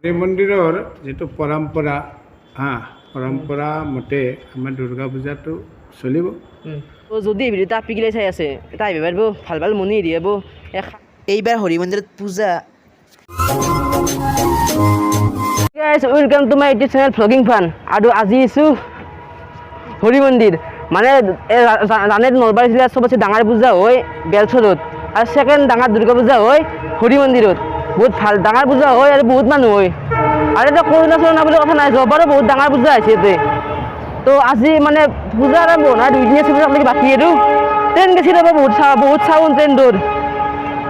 হৰি মন্দিৰৰ যিটো পৰম্পৰা পৰম্পৰা মতে আমাৰ দুৰ্গা পূজাটো চলিব। যদি এই ভিডিঅ'টো আপি গিলাই চাই আছে এটা আহিব পাৰিব, ভাল ভাল মনি হেৰি হ'ব। এইবাৰ হৰি মন্দিৰত পূজা। Welcome to my YouTube channel vlogging fun. আৰু আজি আছোঁ হৰি মন্দিৰ, মানে জানে নলবাৰী জিলাত চবতছে ডাঙৰ পূজা হয় বেলচৰত, আৰু ছেকেণ্ড ডাঙৰ দুৰ্গা পূজা হয় হৰি মন্দিৰত। বহুত ভাল ডাঙৰ পূজা হয় আৰু বহুত মানুহ হয়, আৰু এতিয়া কৰোণা চৰোণা বুলি কথা নাই, যোৱাবাৰো বহুত ডাঙৰ পূজা হৈছে ইয়াতে। তো আজি মানে পূজা আৰম্ভ হোৱাৰ 2 দিন আছে আপোনালোকে বাকী, আৰু ট্ৰেইন গেছি ৰ'ব, বহুত চাউণ্ড ট্ৰেইন দৌৰ,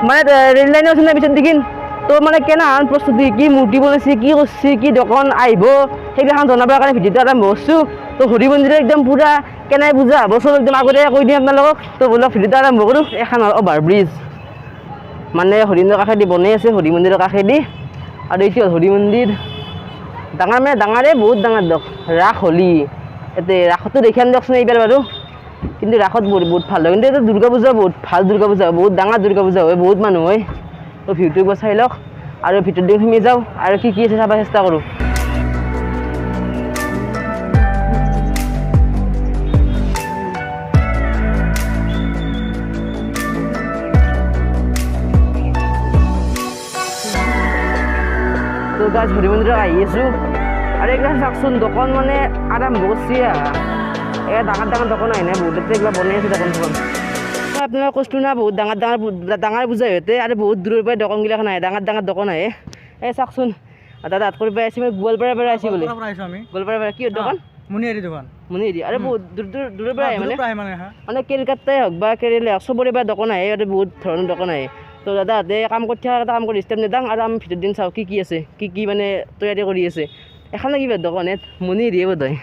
মানে ৰেল লাইনো আছে না পিছত দেখিন। তো মানে কেনেহান প্ৰস্তুতি, কি মূৰ্তি বনাইছে, কি কৰিছে, কি দোকান আহিব, সেইগিলাখন জনাবৰ কাৰণে ভিডিঅ'টো আৰম্ভ কৰিছোঁ। তো হৰি মন্দিৰত একদম পূৰা কেনে পূজা হ'ব চব একদম আগতে কৈ দিম আপোনালোকক। তো বলক ভিডিঅ'টো আৰম্ভ কৰোঁ। এখন অভাৰ ব্ৰিজ মানে হৰি মন্দিৰৰ কাষেদি বনাই আছে, হৰি মন্দিৰৰ কাষেদি। আৰু এইটো হৰি মন্দিৰ ডাঙৰ, মানে ডাঙৰে বহুত ডাঙৰ দিয়ক। ৰাস হলি ইয়াতে, ৰাসতো দেখান দিয়কচোন এইবাৰ বাৰু, কিন্তু ৰাসত বহুত ভাল হয়। কিন্তু এইটো দুৰ্গা পূজা বহুত ভাল দুৰ্গা পূজা, বহুত ডাঙৰ দুৰ্গা পূজা হয়, বহুত মানুহ হয়। তো ভিডিঅ'টো একবাৰ চাই লওক, আৰু ভিতৰত দি সোমাই যাওঁ আৰু কি কি আছে চাব চেষ্টা কৰোঁ। তো গাছ হৰি মন্দিৰত আহি আছোঁ, আৰু এইগিলা চাওকচোন দোকান মানে আৰম্ভ কৰিছে। এই ডাঙৰ ডাঙৰ দোকান আহে নাই বহুততে এইগিলা বনাই আছে দোকান চোকান। মই আপোনালোকে কৈছিলোঁ না বহুত ডাঙৰ পূজা সিহঁতে, আৰু বহুত দূৰৰ পৰা দোকানগিলাখন আহে, ডাঙৰ ডাঙৰ দোকান আহে। এই চাওকচোন দাদা হাত কৰি পাই আছোঁ, মই গোৱালপাৰাৰ পৰা আহিছোঁ বোলে। গোৱালপাৰাৰ পৰা কি দোকান? মণিহাৰী দোকান। মণিহাৰী, আৰু বহুত দূৰৰ পৰা আহে মানে কেলকাতাই হওক বা কেৰেলাই হওক, চবৰে পৰা দোকান আহে, আৰু বহুত ধৰণৰ দোকান আহে। তো দাদাহঁতে কাম কৰি থকা এটা কাম কৰি ষ্টেপ নিদাং, আৰু আমি ভিতৰত দিন চাওঁ কি কি আছে, কি কি মানে তৈয়াৰী কৰি আছে। এখন কিবা দোকান ইয়াত মণিহাৰীয়ে বোধ হয়।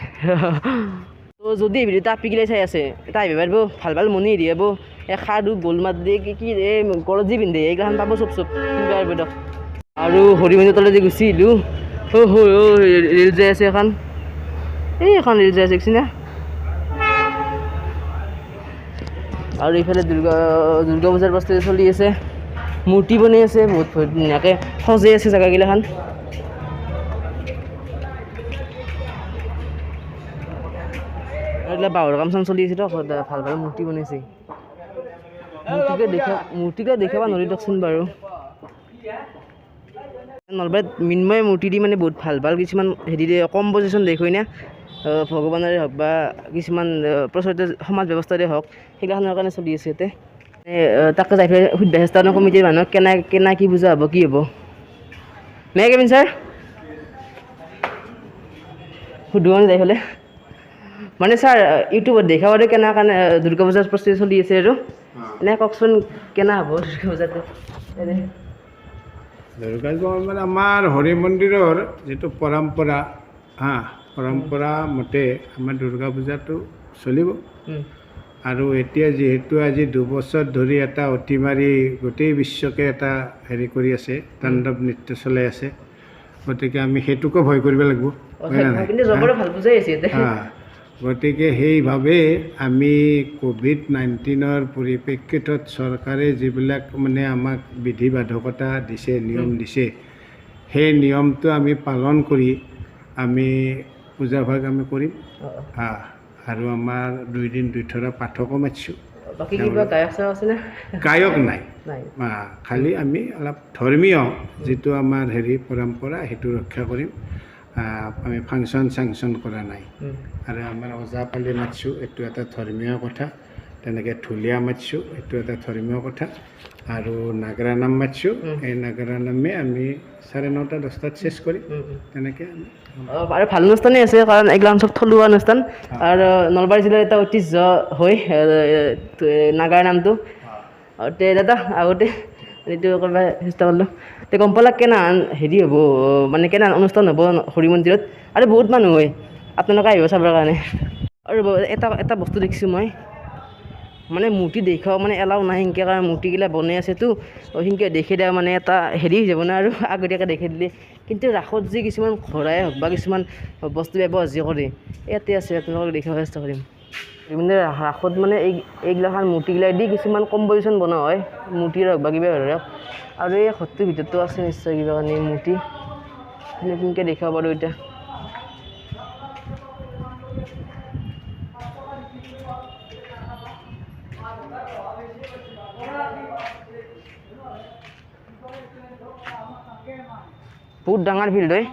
তো যদি এই ভিডিঅ'টো আপি গিলাই চাই আছে এটা আহিব পাৰিব, ভাল ভাল মণিহাৰী হ'ব। এই খাৰু গলমাত দিয়ে কি এই গলত যি পিন্ধে এইগিলাখন পাব, চব কিনিব পাৰিব দিয়ক। আৰু হৰি মন্দিৰৰ তলেদি গুচি আহিলোঁ। ৰেল যাই আছে এখন, এইখন ৰেল যাই আছে দেখিছে না। আৰু এইফালে দুৰ্গা পূজাৰ প্ৰস্তুতি চলি আছে, মূৰ্তি বনাই আছে, বহুত ধুনীয়াকৈ সজাই আছে জেগাগিলাখন। এইবিলাক বাঁহৰ কাম চাম চলি আছে, ভাল ভাল মূৰ্তি বনাইছে। মূৰ্তিকে দেখাব নোৱাৰি দিয়কচোন বাৰু। নলবাৰীত মৃন্ময় মূৰ্তি দি মানে বহুত ভাল ভাল কিছুমান হেৰি কম্পজিশ্যন দেখুৱাই না, ভগৱানৰে হওক বা কিছুমান প্ৰচলিত সমাজ ব্যৱস্থাৰে হওক, সেইগিলাখনৰ কাৰণে চলি আছে ইয়াতে। তাকে যাই পেলাই সুবিধা চেষ্টা কমিটিৰ মানুহক কেনে কি পূজা হ'ব, কি হ'ব। মে কেবিন ছাৰ সুধো যাই পেলাই, মানে ছাৰ ইউটিউবত দেখা পাৰি কেনে কাৰণে দুৰ্গা পূজাৰ প্ৰস্তুতি চলি আছে, আৰু এনে কওকচোন কেনে হ'ব দুৰ্গা পূজাটো। দুৰ্গা পূজা মানে আমাৰ হৰি মন্দিৰৰ যিটো পৰম্পৰা পৰম্পৰা মতে আমাৰ দুৰ্গা পূজাটো চলিব। আৰু এতিয়া যিহেতু আজি 2 বছৰ ধৰি এটা অতিমাৰী গোটেই বিশ্বকে এটা হেৰি কৰি আছে, তাণ্ডৱ নৃত্য চলাই আছে, গতিকে আমি সেইটোকো ভয় কৰিব লাগিব, হয় না নাই? গতিকে সেইভাৱে আমি COVID-19ৰ পৰিপ্ৰেক্ষিতত চৰকাৰে যিবিলাক মানে আমাক বিধি বাধকতা দিছে, নিয়ম দিছে, সেই নিয়মটো আমি পালন কৰি আমি পূজাভাগ আমি কৰিম। আৰু আমাৰ 2 দিন 2 থৰা পাঠকো মাতিছোঁ। গায়ক নাই, খালি আমি অলপ ধৰ্মীয় যিটো আমাৰ হেৰি পৰম্পৰা সেইটো ৰক্ষা কৰিম। আমি ফাংচন কৰা নাই। আৰু আমাৰ ওজাপালি মাতিছোঁ, এইটো এটা ধৰ্মীয় কথা। তেনেকৈ ঢুলীয়া মাতিছোঁ, এইটো এটা ধৰ্মীয় কথা। আৰু নাগৰা নাম মাতিছোঁ, এই নাগৰা নামে আমি 9:30 10টাত চেছ কৰিম। তেনেকৈ আৰু ভাল অনুষ্ঠানেই আছে, কাৰণ এইগিলাখন চব থলুৱা অনুষ্ঠান, আৰু নলবাৰী জিলাৰ এটা ঐতিহ্য হয় নাগাৰ নামটো। দাদা আগতে এইটো কৰিব চেষ্টা কৰিলোঁ, গম পালাক কেনেহান হেৰি হ'ব, মানে কেনেহান অনুষ্ঠান হ'ব হৰি মন্দিৰত, আৰু বহুত মানুহ হয়, আপোনালোকে আহিব চাবৰ কাৰণে। আৰু এটা বস্তু দেখিছোঁ মই, মানে মূৰ্তি দেখাও মানে এলাও নাই সেনেকৈ, কাৰণ মূৰ্তিগিলা বনাই আছেতো, সেনেকৈ দেখি দিয়া মানে এটা হেৰি হৈ যাব না, আৰু আগতীয়াকৈ দেখি দিলে। কিন্তু ৰাসত যি কিছুমান ঘৰাই হওক বা কিছুমান বস্তু ব্যৱহাৰ যি কৰে ইয়াতে আছে, আপোনালোকক দেখাব চেষ্টা কৰিম। মানে ৰাসত মানে এইগিলাখন মূৰ্তিগিলা দি কিছুমান কম্পজিশ্যন বনোৱা হয়, মূৰ্তিৰ হওক বা কিবা হওক। আৰু এই ঘৰটোৰ ভিতৰতো আছে নিশ্চয় কিবা কাৰণে মূৰ্তি, নতুনকৈ দেখাব পাৰোঁ এতিয়া বহুত ডাঙৰ ফিল্ড হয়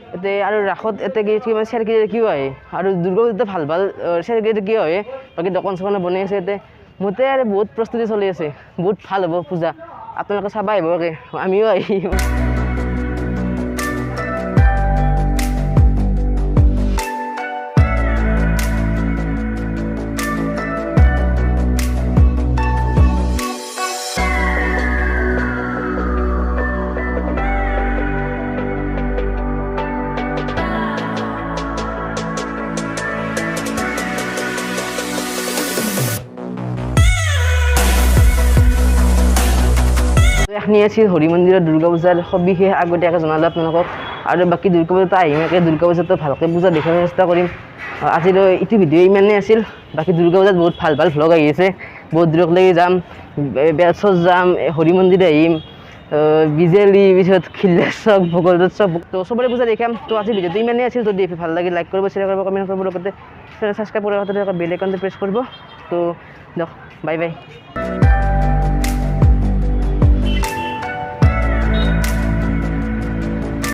ইয়াতে আৰু ৰাসত ইয়াতে কিমান চেৰকেইটা কিয় আহে আৰু দুৰ্গা পূজাতে ভাল ভাল চেৰকেইটা কিয় আহে বাকী দোকান চোকান বনাই আছে ইয়াতে মোতে আৰু বহুত প্ৰস্তুতি চলি আছে বহুত ভাল হ'ব পূজা আপোনালোকে চাব আহিব আমিও আহিম এখনি আছিল হৰি মন্দিৰৰ দুৰ্গা পূজাৰ সবিশেষ আগতীয়াকৈ জনালোঁ আপোনালোকক আৰু বাকী দুৰ্গা পূজাটো আহিম একে দুৰ্গা পূজাটো ভালকৈ পূজা দেখাবৰ চেষ্টা কৰিম আজিলৈ এইটো ভিডিঅ' ইমানেই আছিল বাকী দুৰ্গা পূজাত বহুত ভাল ভাল ভ্লগ আহি আছে বহুত দূৰলৈকে যাম বেলচত যাম হৰি মন্দিৰ আহিম বিজেলি পিছত খিলেশ্বৰ ভগলদোৎসৱ তো চবৰে পূজা দেখাম তো আজি ভিডিঅ'টো ইমানেই আছিল যদি ভাল লাগে লাইক কৰিব শ্বেয়াৰ কৰিব কমেণ্ট কৰিব লগতে ছাবস্ক্ৰাইব কৰাৰ কথা বেল আইকনটো প্ৰেছ কৰিব তো দিয়ক বাই বাই